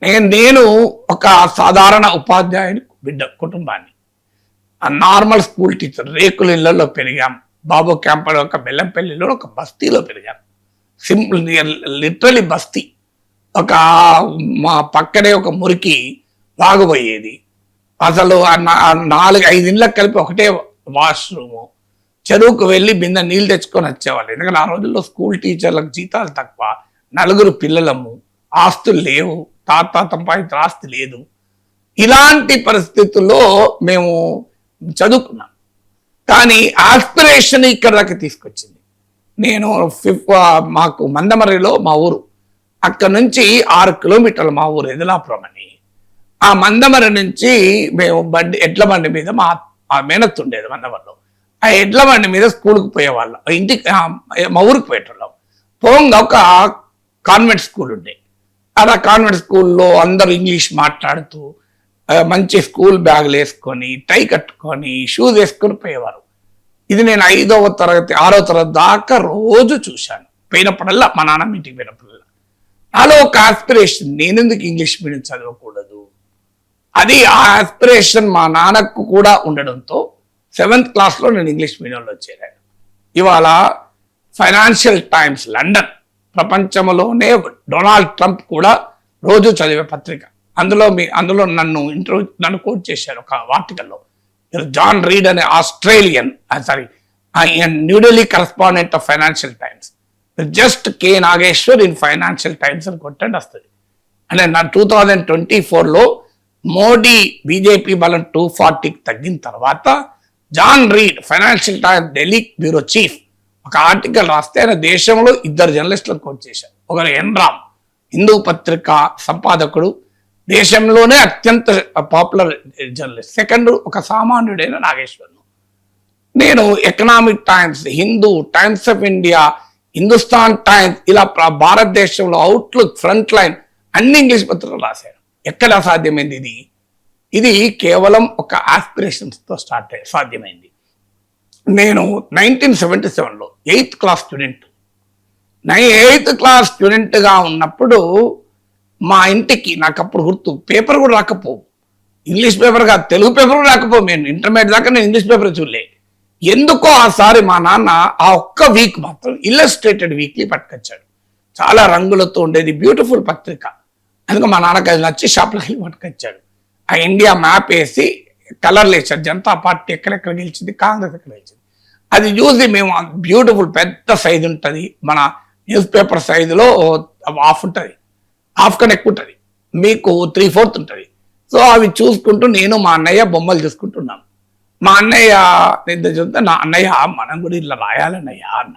నేను ఒక సాధారణ ఉపాధ్యాయుని బిడ్డ కుటుంబాన్ని, ఆ నార్మల్ స్కూల్ టీచర్, రేకుల ఇళ్లలో పెరిగాం. బాబు క్యాంపలో ఒక బెల్లంపల్లిలో ఒక బస్తీలో పెరిగాం. సింపుల్, లిటరలీ బస్తీ. ఒక మా పక్కనే ఒక మురికి వాగుపోయేది. అసలు 4-5 ఇళ్ళకి కలిపి ఒకటే వాష్రూము. చెరువుకు వెళ్ళి బిందె నీళ్ళు తెచ్చుకొని వచ్చేవాళ్ళు. ఎందుకంటే ఆ రోజుల్లో స్కూల్ టీచర్లకు జీతాలు తక్కువ, 4 పిల్లలము, ఆస్తులు లేవు, తాత సంపాదించిన ఆస్తి లేదు. ఇలాంటి పరిస్థితుల్లో మేము చదువుకున్నాం. కానీ ఆస్పిరేషన్ ఇక్కడ దాకా తీసుకొచ్చింది. నేను మాకు మందమర్రిలో మా ఊరు, అక్కడ నుంచి 6 కిలోమీటర్లు మా ఊరు ఎదలాపురం అని. ఆ మందమర్రి నుంచి మేము ఎడ్ల బండి మీద మా మేనత్ ఉండేది మందమర్రిలో. ఆ ఎడ్ల బండి మీద స్కూల్కి పోయేవాళ్ళం. ఇంటికి మా ఊరికి పోయేటోళ్ళం. పోంగా ఒక కాన్వెంట్ స్కూల్ ఉండే. అలా కాన్వెంట్ స్కూల్లో అందరూ ఇంగ్లీష్ మాట్లాడుతూ మంచి స్కూల్ బ్యాగులు వేసుకొని, టై కట్టుకొని, షూస్ వేసుకొని పోయేవారు. ఇది నేను 5వ తరగతి 6వ తరగతి దాకా రోజు చూశాను. పోయినప్పుడల్లా మా నాన్నమ్మ ఇంటికి పోయినప్పుడల్లా నాలో ఒక ఆస్పిరేషన్, నేనెందుకు ఇంగ్లీష్ మీడియం చదవకూడదు, అది ఆ ఆస్పిరేషన్ మా నాన్నకు కూడా ఉండడంతో 7th క్లాస్లో నేను ఇంగ్లీష్ మీడియంలో చేరాను. ఇవాళ ఫైనాన్షియల్ టైమ్స్ లండన్, ప్రపంచంలోనే డొనాల్డ్ ట్రంప్ కూడా రోజు చదివే పత్రిక, అందులో నన్ను కోట్ చేశారు ఒక ఆర్టికల్లో. జాన్ రీడ్ అనే Australian, New Delhi correspondent of financial times, just K Nageshwar in financial times అని కొట్టండి వస్తుంది. అంటే నా 2024లో మోడీ బీజేపీ బలం 240కి తగ్గిన తర్వాత John Reed, financial times Delhi bureau chief, ఒక ఆర్టికల్ రాస్తే ఆయన దేశంలో 2 జర్నలిస్టులను కోట్ చేశారు. ఒకరు ఎన్ రామ్, హిందూ పత్రిక సంపాదకుడు, దేశంలోనే అత్యంత పాపులర్ జర్నలిస్ట్. సెకండ్ ఒక సామాన్యుడైన నాగేశ్వర్. నేను economic times, Hindu, times of India, Hindustan times, ఇలా భారతదేశంలో అవుట్లుక్, ఫ్రంట్ లైన్ అన్ని ఇంగ్లీష్ పత్రికలు రాశాను. ఎక్కడ సాధ్యమైంది ఇది కేవలం ఒక ఆస్పిరేషన్స్తో సాధ్యమైంది. నేను 1977లో 8th class student. 8th class స్టూడెంట్గా ఉన్నప్పుడు మా ఇంటికి, నాకు అప్పుడు గుర్తు, పేపర్ కూడా రాకపోవు, ఇంగ్లీష్ పేపర్ కాదు, తెలుగు పేపర్ కూడా రాకపోవు. నేను ఇంటర్మీడియట్ దాకా నేను ఇంగ్లీష్ పేపర్ చూడలే. ఎందుకో ఆసారి మా నాన్న ఆ ఒక్క వీక్ మాత్రం ఇల్లస్ట్రేటెడ్ వీక్లీ పట్టుకొచ్చాడు. చాలా రంగులతో ఉండేది, బ్యూటిఫుల్ పత్రిక. అందుకే మా నాన్నకి అది నచ్చి షాప్లోకి వెళ్ళి పట్టుకొచ్చాడు. ఆ ఇండియా మ్యాప్ వేసి కలర్లు వేసాడు, జనతా పార్టీ ఎక్కడెక్కడ గెలిచింది, కాంగ్రెస్ ఎక్కడ గెలిచింది. అది చూసి మేము, బ్యూటిఫుల్ పెద్ద సైజు ఉంటుంది, మన న్యూస్ పేపర్ సైజులో హాఫ్ ఉంటుంది, హాఫ్ కన్నా ఎక్కువ ఉంటుంది, మీకు 3/4 ఉంటుంది. సో అవి చూసుకుంటూ నేను మా అన్నయ్య బొమ్మలు చూసుకుంటున్నాం. మా అన్నయ్య నిద్ర చూస్తే, నా అన్నయ్య మనం కూడా ఇలా రాయాలన్నయ్య అన్న.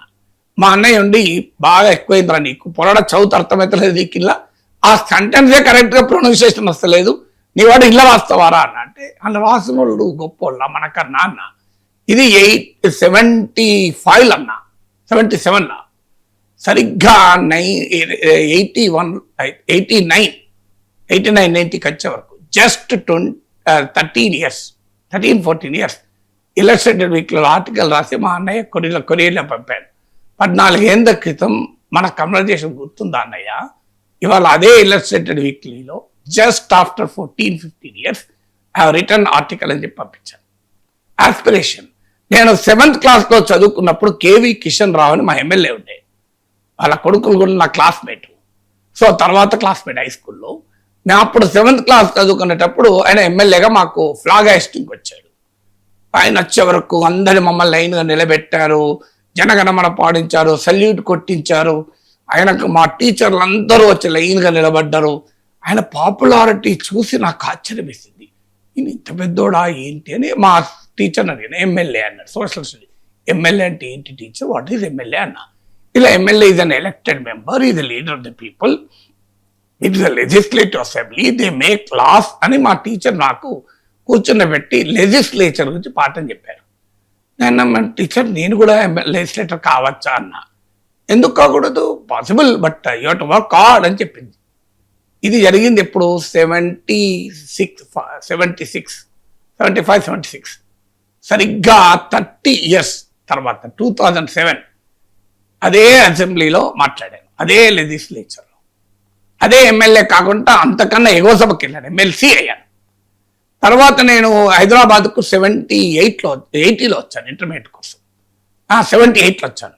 మా అన్నయ్య ఉండి, బాగా ఎక్కువైందిరా నీకు, పొరడ చదువుతూ అర్థమవుతలేదు నీకు, ఇలా ఆ సెంటెన్సే కరెక్ట్గా ప్రొనౌన్సియేషన్ వస్తలేదు, నీ వాడు ఇలా రాస్తావారా అన్న. అంటే అలా రాసిన వాళ్ళు గొప్ప వాళ్ళ మనకన్నా అన్న. ఇది 75 అన్న, 77లా సరిగ్గా 89-90కి వచ్చే వరకు జస్ట్ 13-14 ఇయర్స్ ఇల్లస్ట్రేటెడ్ వీక్లో ఆర్టికల్ రాసి మా అన్నయ్య కొరియర్లో పంపాను. 14 ఏళ్ళ క్రితం మన కన్వర్జేషన్ గుర్తుందా అన్నయ్య? ఇవాళ అదే ఇల్లస్ట్రేటెడ్ వీక్లీలో just after 14-15 years I have return article అని చెప్పి పంపించాను. ఆస్పిరేషన్. నేను 7th క్లాస్లో చదువుకున్నప్పుడు కేవి కిషన్ రావు అని మా ఎమ్మెల్యే ఉండే, వాళ్ళ కొడుకులు కూడా నా క్లాస్మేట్. సో తర్వాత క్లాస్మేట్ హై స్కూల్లో. నేను అప్పుడు 7th క్లాస్ చదువుకునేటప్పుడు ఆయన ఎమ్మెల్యేగా మాకు ఫ్లాగ్ హాయిస్టింగ్కి వచ్చాడు. ఆయన వచ్చే వరకు అందరి మమ్మల్ని లైన్గా నిలబెట్టారు, జనగణమన పాడించారు, సల్యూట్ కొట్టించారు. ఆయనకు మా టీచర్లు అందరూ వచ్చి లైన్గా నిలబడ్డారు. ఆయన పాపులారిటీ చూసి నాకు ఆశ్చర్యం వేసింది. ఈయన ఇంత పెద్దోడా ఏంటి అని మా టీచర్ అడిగాను. ఎమ్మెల్యే అన్నాడు, సోషల్ స్టడీ. ఎమ్మెల్యే అంటే ఏంటి టీచర్, వాట్ ఈజ్ ఎమ్మెల్యే అన్నా. ఇలా MLA is an elected member, is the leader of the people, it is the legislative assembly, they make laws అని మా టీచర్ నాకు కూర్చుండబెట్టి లెజిస్లేచర్ గురించి పాఠం చెప్పారు. నేను టీచర్ నేను కూడా లెజిస్లేటర్ కావచ్చా అన్నా. ఎందుకు కాకూడదు, possible, but you have to work hard అని చెప్పింది. ఇది జరిగింది ఎప్పుడు, 75-76 సరిగ్గా 30 ఇయర్స్ తర్వాత 2007 అదే అసెంబ్లీలో మాట్లాడాను, అదే లెజిస్లేచర్లో. అదే ఎమ్మెల్యే కాకుండా అంతకన్నా ఎగువ సభకి వెళ్ళాను, ఎమ్మెల్సీ అయ్యాను. తర్వాత నేను హైదరాబాద్కు 80లో వచ్చాను ఇంటర్మీడియట్ కోసం. 78లో వచ్చాను.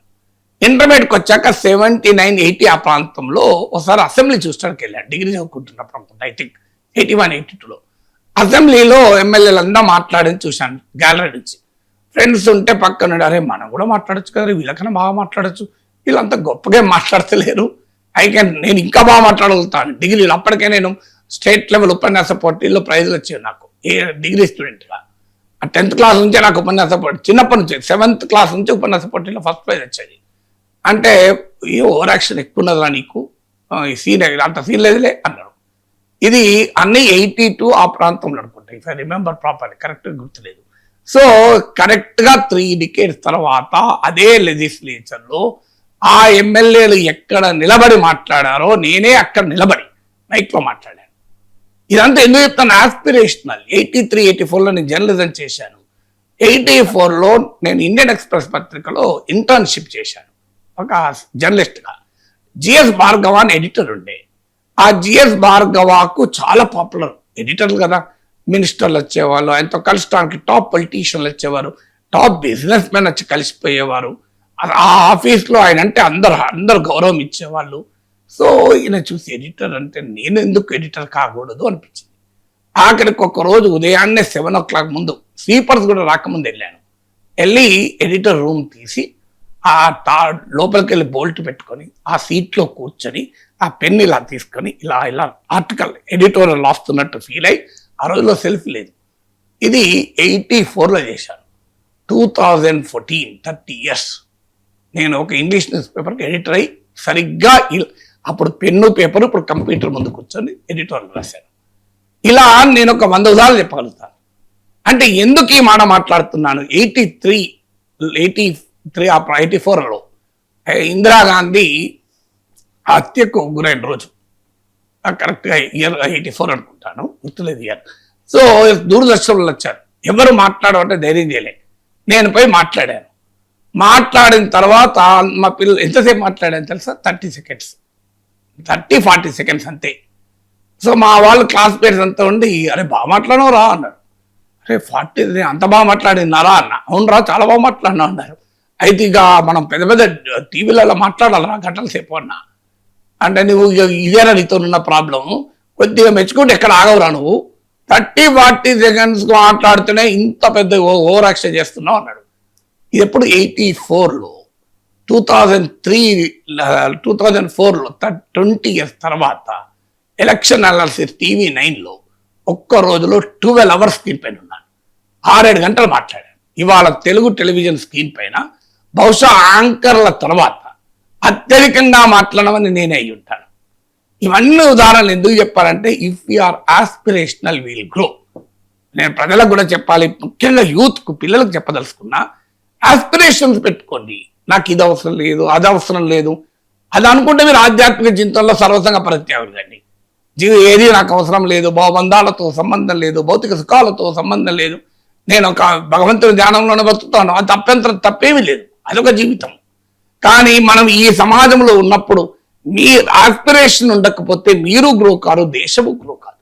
ఇంటర్మీడియట్కి వచ్చాక 79, 80 ఆ ప్రాంతంలో ఒకసారి అసెంబ్లీ చూడడానికి వెళ్ళాను, డిగ్రీ చదువుకుంటున్నప్పుడు అనుకుంటా, ఐ థింక్ 81, 82లో. అసెంబ్లీలో ఎమ్మెల్యేలంతా మాట్లాడని చూశాను గ్యాలరీ నుంచి. ఫ్రెండ్స్ ఉంటే పక్కన, అరే మనం కూడా మాట్లాడచ్చు కదా, వీళ్ళకన్నా బాగా మాట్లాడచ్చు, వీళ్ళంతా గొప్పగా మాట్లాడతలేరు, నేను ఇంకా బాగా మాట్లాడగలుగుతాను. డిగ్రీలో అప్పటికే నేను స్టేట్ లెవెల్ ఉపన్యాస పోటీల్లో ప్రైజులు వచ్చాయి నాకు డిగ్రీ స్టూడెంట్గా. 10th క్లాస్ నుంచే నాకు ఉపన్యాస పోటీ, చిన్నప్పటి నుంచి 7th క్లాస్ నుంచి ఉపన్యాస పోటీలో ఫస్ట్ ప్రైజ్ వచ్చేది. అంటే ఏ ఓవర్ యాక్షన్ ఎక్కువ ఉన్నదా నీకు, సీన్ అంత సీన్ లేదులే అన్నారు. ఇది అన్ని 82 ఆ ప్రాంతంలో అనుకుంటా, ఇఫ్ ఐ రిమెంబర్ ప్రాపర్లీ, కరెక్ట్గా గుర్తులేదు. సో కరెక్ట్గా 3 decades తర్వాత అదే లెజిస్లేచర్లో ఆ ఎమ్మెల్యేలు ఎక్కడ నిలబడి మాట్లాడారో నేనే అక్కడ నిలబడి మైక్లో మాట్లాడాను. ఇదంతా ఎందుకు చెప్తాను, ఆస్పిరేషనల్. 83, 84లో నేను జర్నలిజం చేశాను. 84లో నేను ఇండియన్ ఎక్స్ప్రెస్ పత్రికలో ఇంటర్న్షిప్ చేశాను ఒక జర్నలిస్ట్గా. జిఎస్ భార్గవ అని ఎడిటర్ ఉండే. ఆ జిఎస్ భార్గవకు చాలా పాపులర్ ఎడిటర్లు కదా, మినిస్టర్లు వచ్చేవాళ్ళు, ఆయనతో కలుసుకోవడానికి టాప్ పొలిటీషియన్లు వచ్చేవారు, టాప్ బిజినెస్ మెన్ వచ్చి కలిసిపోయేవారు. ఆ ఆఫీస్లో ఆయన అంటే అందరు గౌరవం ఇచ్చేవాళ్ళు. సో ఈయన చూసి ఎడిటర్ అంటే నేను ఎందుకు ఎడిటర్ కాకూడదు అనిపించింది. ఆఖరికి ఒక రోజు ఉదయాన్నే 7 o'clock ముందు, స్లీపర్స్ కూడా రాకముందు వెళ్ళి ఎడిటర్ రూమ్ తీసి ఆ లోపలికి వెళ్ళి బోల్ట్ పెట్టుకొని ఆ సీట్లో కూర్చొని ఆ పెన్ ఇలా తీసుకొని ఇలా ఆర్టికల్ ఎడిటోరియల్ రాస్తున్నట్టు ఫీల్ అయ్యి, ఆ రోజులో సెల్ఫీ లేదు. ఇది 84లో చేశాను. 2014, 30 years నేను ఒక ఇంగ్లీష్ న్యూస్ పేపర్కి ఎడిటర్ అయ్యి సరిగ్గా అప్పుడు పెన్ను పేపర్, ఇప్పుడు కంప్యూటర్ ముందు కూర్చొని ఎడిటోరియల్ రాశాను. ఇలా నేను ఒక 100 ఉదాహరణలు చెప్పగలుగుతాను. అంటే ఎందుకు ఈ మాట మాట్లాడుతున్నాను, 84లో ఇందిరాగాంధీ హత్యకు గురైన రోజు, కరెక్ట్గా ఇయర్ 84 అనుకుంటాను, గుర్తులేదు ఇయర్. సో దూరదర్శన్లో వచ్చారు, ఎవరు మాట్లాడమంటే ధైర్యం చేయలే, నేను పోయి మాట్లాడాను. మాట్లాడిన తర్వాత మా పిల్లలు ఎంతసేపు మాట్లాడాను తెలుసా, 30 seconds, 40 seconds అంతే. సో మా వాళ్ళు క్లాస్మేట్స్ అంతా ఉండి, అరే బాగా మాట్లాడినావు రా అన్నారు. అరే 40 అంత బాగా మాట్లాడినారా అన్న. అవునరా చాలా బాగా మాట్లాడినా అన్నారు. అయితే ఇక మనం పెద్ద పెద్ద టీవీలలో మాట్లాడాలరా గంటల సేపు అన్నా. అంటే నువ్వు ఇదేనా నీతో ఉన్న ప్రాబ్లం, కొద్దిగా మెచ్చుకుంటే ఎక్కడ ఆగవురా నువ్వు, 30-40 seconds మాట్లాడుతూనే ఇంత పెద్ద ఓవర్ యాక్షన్ చేస్తున్నావు అన్నాడు. ఇది ఎప్పుడు 84లో, 2004లో 20 years తర్వాత ఎలక్షన్ అనాలిసిస్ TV9లో ఒక్క రోజులో 12 hours స్క్రీన్ పైన ఉన్నాను, 6-7 గంటలు మాట్లాడాను. ఇవాళ తెలుగు టెలివిజన్ స్క్రీన్ పైన బహుశా యాంకర్ల తర్వాత అత్యధికంగా మాట్లాడమని నేనే అయి ఉంటాను. ఇవన్నీ ఉదాహరణలు ఎందుకు చెప్పాలంటే, if you're aspirational will grow. నేను ప్రజలకు కూడా చెప్పాలి, ముఖ్యంగా యూత్కు, పిల్లలకు చెప్పదలుచుకున్నా, ఆస్పిరేషన్స్ పెట్టుకోండి. నాకు ఇది అవసరం లేదు, అది అవసరం లేదు, అది అనుకుంటే మీరు ఆధ్యాత్మిక జీవితంలో సర్వసంగ పరిత్యాగం కండి. ఏది నాకు అవసరం లేదు, భావబంధాలతో సంబంధం లేదు, భౌతిక సుఖాలతో సంబంధం లేదు, నేను ఒక భగవంతుని ధ్యానంలోనే బతుకుతాను, అది తప్పేమీ లేదు, అదొక జీవితం. కానీ మనం ఈ సమాజంలో ఉన్నప్పుడు మీ ఆస్పిరేషన్ ఉండకపోతే మీరు గ్రో కారు, దేశము గ్రో కాదు.